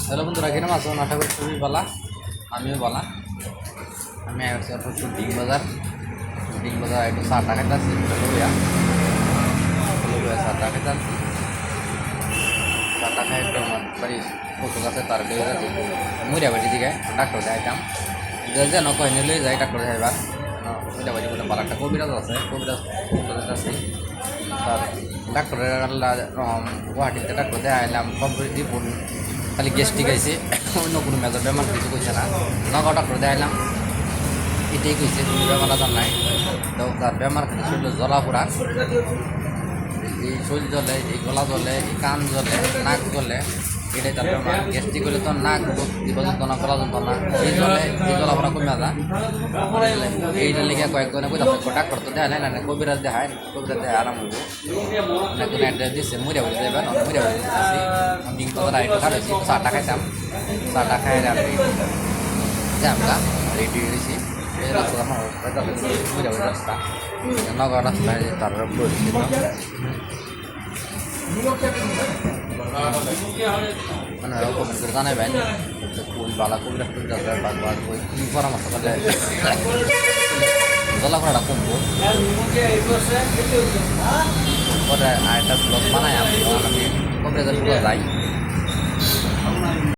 Hello বন্ধুরা, কিরম আছো? আশা করি খুবই বলা, আমিও বলা। আমি আসছি একটু ডিং বাজার একটু চা টা খেতে আসছি লইয়া চা টা খেতে আসছি। চা টা খাই একটু আমার বাড়ি কচু গাছে তার লয়ে যাচ্ছি মুড়িয়া বাড়ি দিকে ডাক্তার দেখাইতাম। যেন কহিনি লয়ে যাই ডাক্তার দেখাইবার। মুড়িয়া বাড়ি বলে ভালো একটা কবিরাজ আছে, কবিরাজ আছি তার ডাক্তারের গুয়াহাটিতে ডাক্তার দেখাইলাম। সব রিপোর্ট খালি গ্যাস্ট্রিক আইছে, অন্য কোনো মেজর বেমার কিছু কইছে না। নগাঁও ডাক্তার দেখাইলাম, এটাই কইছে কোনো বেমার আজার নাই। তো তার বেমার খালি শরীরে জ্বলা পোড়া, এই শরীর জ্বলে, এই গলা জ্বলে, এই কান জ্বলে, নাক জ্বলে, এটাই তার বেমার। গ্যাস্ট্রিক হলে তো নাক দিব যন্ত্রণা, গলা যন্ত্রণা, এই জ্বলে, এই জ্বলা পোড়া কমে যা। এইটা লিখে কয়েকজনে কই ডাক্তার তো দেখায় না, কবিরাজ দেখায়, কবিরাজ দেখায় আরাম হইব। কোনো অ্যাড্রেস দিচ্ছে মুড়িয়া বাড়ি যাবেন, মুড়িয়া বাড়ি দিতেছি। ডিম কথা একটু খাইছি, চাটা খাইতাম, চাটা খাই আমি যামগা রেডি হয়েছি। এই রাস্তা আমার মুড়িয়া বাড়ি রাস্তা, নগর রাস্তা তারপরে বলছি মানে কমেন্ট করে জানাবেন কোন বালা কবিরাজ টবিরাজ বা কী পরামর্শ করলে জলাফড়াটা কমবো। পরে আরেকটা ব্লগ বানাই আমি কবিরাজের পুরো যাই।